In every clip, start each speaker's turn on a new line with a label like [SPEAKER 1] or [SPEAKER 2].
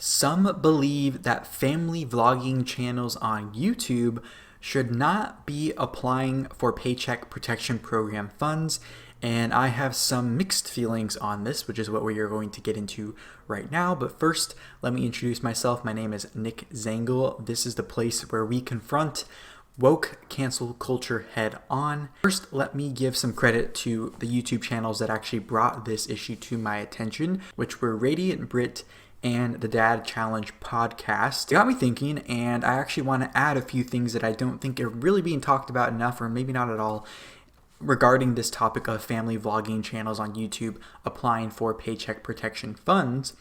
[SPEAKER 1] Some believe that family vlogging channels on YouTube should not be applying for Paycheck Protection Program funds, and I have some mixed feelings on this, which is what we are going to get into right now. But first, let me introduce myself. My name is Nick Zangel. This is the place where we confront woke cancel culture head on. First, let me give some credit to the YouTube channels that actually brought this issue to my attention, which were radiantbritt and the Dad Challenge podcast. It got me thinking, and I actually want to add a few things that I don't think are really being talked about enough, or maybe not at all, regarding this topic of family vlogging channels on YouTube applying for Paycheck Protection funds.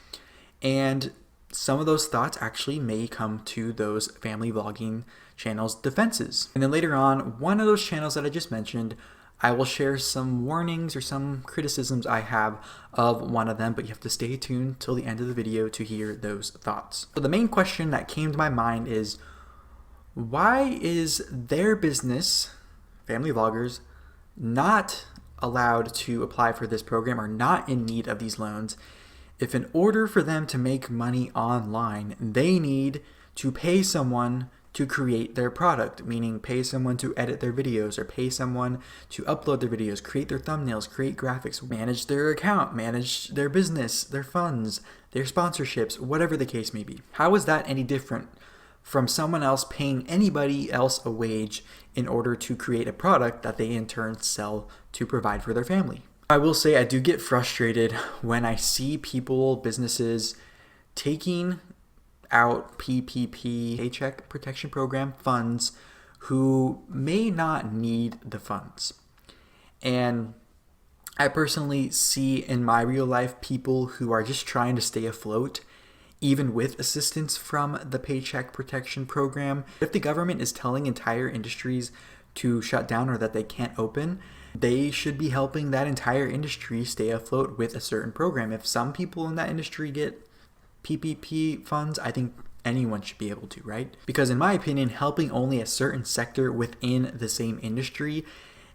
[SPEAKER 1] And some of those thoughts actually may come to those family vlogging channels' defenses. And then later on, one of those channels that I just mentioned, I will share some warnings or some criticisms I have of one of them, but you have to stay tuned till the end of the video to hear those thoughts. So the main question that came to my mind is, why is their business, family vloggers, not allowed to apply for this program or not in need of these loans if in order for them to make money online, they need to pay someone to create their product, meaning pay someone to edit their videos or pay someone to upload their videos, create their thumbnails, create graphics, manage their account, manage their business, their funds, their sponsorships, whatever the case may be. How is that any different from someone else paying anybody else a wage in order to create a product that they in turn sell to provide for their family? I will say I do get frustrated when I see people, businesses, taking out PPP, Paycheck Protection Program funds, who may not need the funds. And I personally see in my real life people who are just trying to stay afloat, even with assistance from the Paycheck Protection Program. If the government is telling entire industries to shut down or that they can't open, they should be helping that entire industry stay afloat with a certain program. If some people in that industry get PPP funds, I think anyone should be able to, right? Because in my opinion, helping only a certain sector within the same industry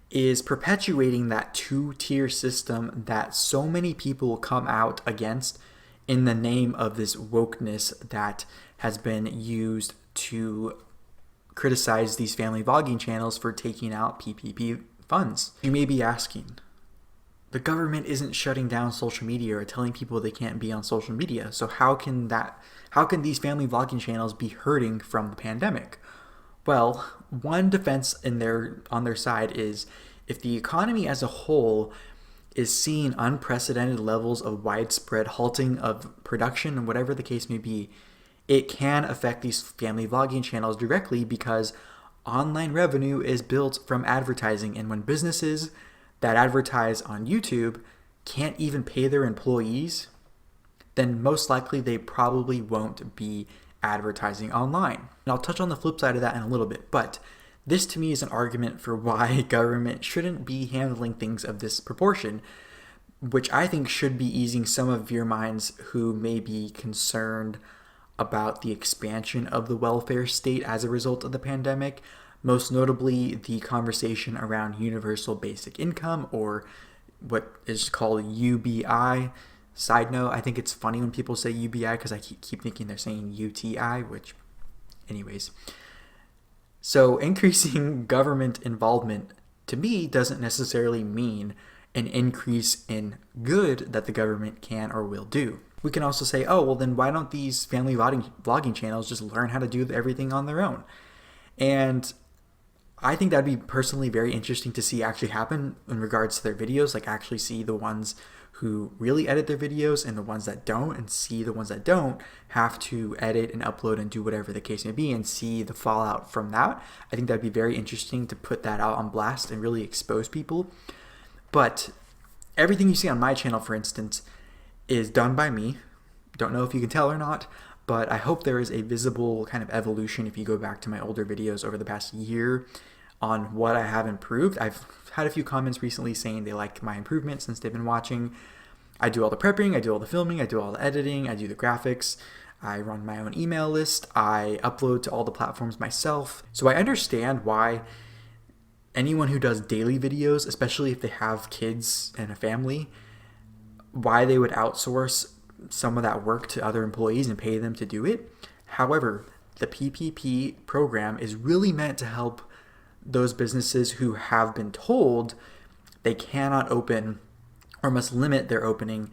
[SPEAKER 1] is perpetuating that two-tier system that so many people come out against in the name of this wokeness that has been used to criticize these family vlogging channels for taking out PPP funds. You may be asking, the government isn't shutting down social media or telling people they can't be on social media. So how can these family vlogging channels be hurting from the pandemic? Well, one defense on their side is, if the economy as a whole is seeing unprecedented levels of widespread halting of production and whatever the case may be, it can affect these family vlogging channels directly because online revenue is built from advertising. And when businesses that advertise on YouTube can't even pay their employees, then most likely they probably won't be advertising online. And I'll touch on the flip side of that in a little bit, but this to me is an argument for why government shouldn't be handling things of this proportion, which I think should be easing some of your minds who may be concerned about the expansion of the welfare state as a result of the pandemic. Most notably, the conversation around universal basic income, or what is called UBI. Side note, I think it's funny when people say UBI because I keep thinking they're saying UTI, which, anyways. So increasing government involvement, to me, doesn't necessarily mean an increase in good that the government can or will do. We can also say, oh, well, then why don't these family vlogging channels just learn how to do everything on their own? And I think that'd be personally very interesting to see actually happen in regards to their videos, like actually see the ones who really edit their videos and the ones that don't, and see the ones that don't have to edit and upload and do whatever the case may be, and see the fallout from that. I think that'd be very interesting to put that out on blast and really expose people. But everything you see on my channel, for instance, is done by me. Don't know if you can tell or not, but I hope there is a visible kind of evolution if you go back to my older videos over the past year on what I have improved. I've had a few comments recently saying they like my improvement since they've been watching. I do all the prepping, I do all the filming, I do all the editing, I do the graphics, I run my own email list, I upload to all the platforms myself. So I understand why anyone who does daily videos, especially if they have kids and a family, why they would outsource some of that work to other employees and pay them to do it. However, the PPP program is really meant to help those businesses who have been told they cannot open or must limit their opening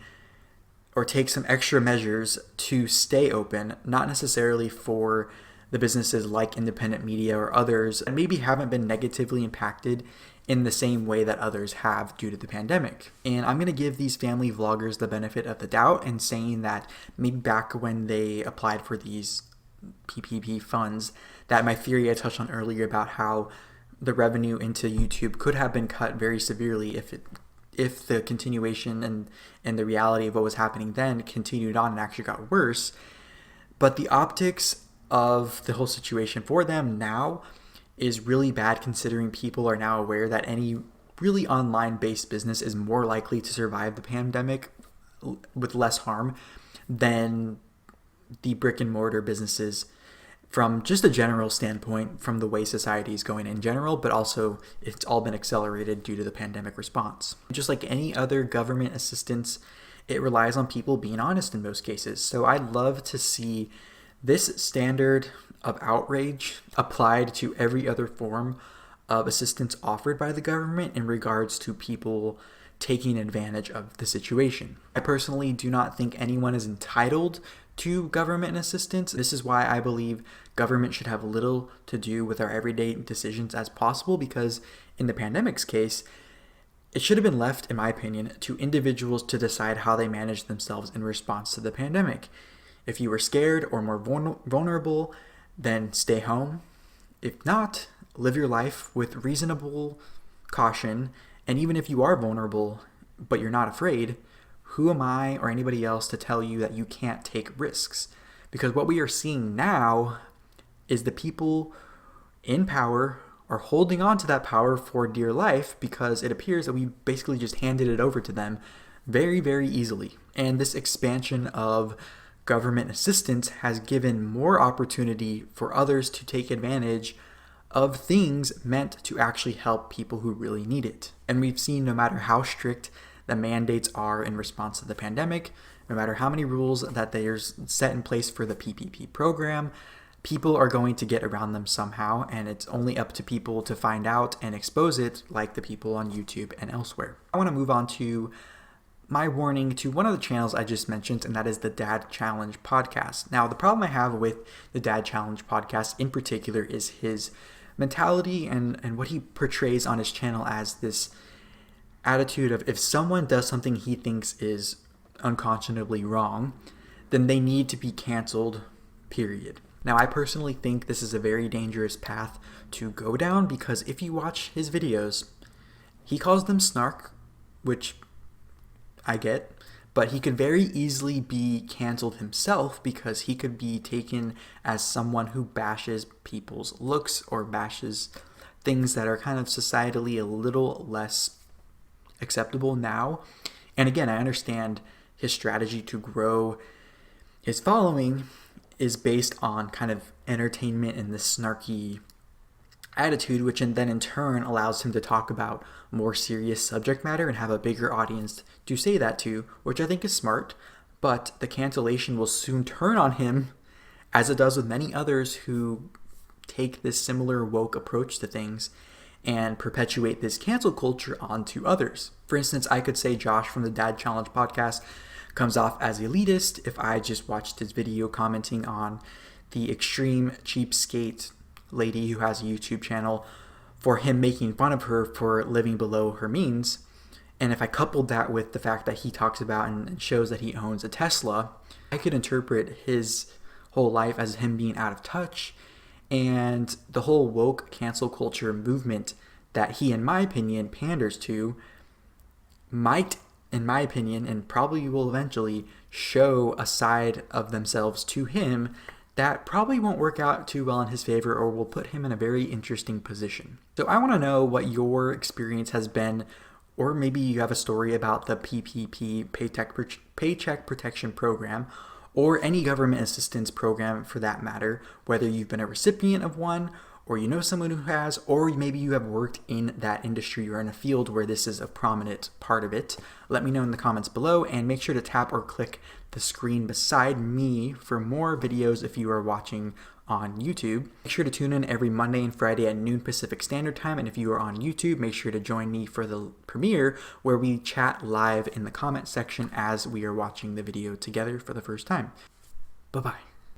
[SPEAKER 1] or take some extra measures to stay open, not necessarily for the businesses like independent media or others that maybe haven't been negatively impacted in the same way that others have due to the pandemic. And I'm going to give these family vloggers the benefit of the doubt and saying that maybe back when they applied for these PPP funds, that my theory I touched on earlier about how the revenue into YouTube could have been cut very severely if the continuation and the reality of what was happening then continued on and actually got worse. But the optics of the whole situation for them now is really bad, considering people are now aware that any really online-based business is more likely to survive the pandemic with less harm than the brick and mortar businesses, from just a general standpoint, from the way society is going in general, but also it's all been accelerated due to the pandemic response. Just like any other government assistance, it relies on people being honest in most cases. So I'd love to see this standard of outrage applied to every other form of assistance offered by the government in regards to people taking advantage of the situation. I personally do not think anyone is entitled to government assistance. This is why I believe government should have little to do with our everyday decisions as possible, because in the pandemic's case, it should have been left, in my opinion, to individuals to decide how they manage themselves in response to the pandemic. If you were scared or more vulnerable, then stay home. If not, live your life with reasonable caution. And even if you are vulnerable, but you're not afraid, who am I or anybody else to tell you that you can't take risks? Because what we are seeing now is the people in power are holding on to that power for dear life, because it appears that we basically just handed it over to them very, very easily. And this expansion of government assistance has given more opportunity for others to take advantage of things meant to actually help people who really need it. And we've seen, no matter how strict the mandates are in response to the pandemic, no matter how many rules that there's set in place for the PPP program, people are going to get around them somehow, and it's only up to people to find out and expose it, like the people on YouTube and elsewhere. I want to move on to my warning to one of the channels I just mentioned, and that is the Dad Challenge podcast. Now, the problem I have with the Dad Challenge podcast in particular is his mentality and what he portrays on his channel as this attitude of, if someone does something he thinks is unconscionably wrong, then they need to be canceled, period. Now, I personally think this is a very dangerous path to go down, because if you watch his videos, he calls them snark, which I get, but he could very easily be canceled himself, because he could be taken as someone who bashes people's looks or bashes things that are kind of societally a little less acceptable now. And again, I understand his strategy to grow his following is based on kind of entertainment and this snarky attitude, which then in turn allows him to talk about more serious subject matter and have a bigger audience to say that to, which I think is smart. But the cancellation will soon turn on him, as it does with many others who take this similar woke approach to things and perpetuate this cancel culture onto others. For instance, I could say Josh from the Dad Challenge podcast comes off as elitist if I just watched his video commenting on the extreme cheapskate lady who has a YouTube channel, for him making fun of her for living below her means. And if I coupled that with the fact that he talks about and shows that he owns a Tesla, I could interpret his whole life as him being out of touch, and the whole woke cancel culture movement that he, in my opinion, panders to might, in my opinion, and probably will eventually show a side of themselves to him that probably won't work out too well in his favor, or will put him in a very interesting position. So I want to know what your experience has been, or maybe you have a story about the PPP, Paycheck Protection Program, or any government assistance program for that matter, whether you've been a recipient of one, or you know someone who has, or maybe you have worked in that industry or in a field where this is a prominent part of it. Let me know in the comments below, and make sure to tap or click the screen beside me for more videos if you are watching on YouTube. Make sure to tune in every Monday and Friday at noon Pacific Standard Time, and if you are on YouTube, make sure to join me for the premiere where we chat live in the comment section as we are watching the video together for the first time. Bye-bye.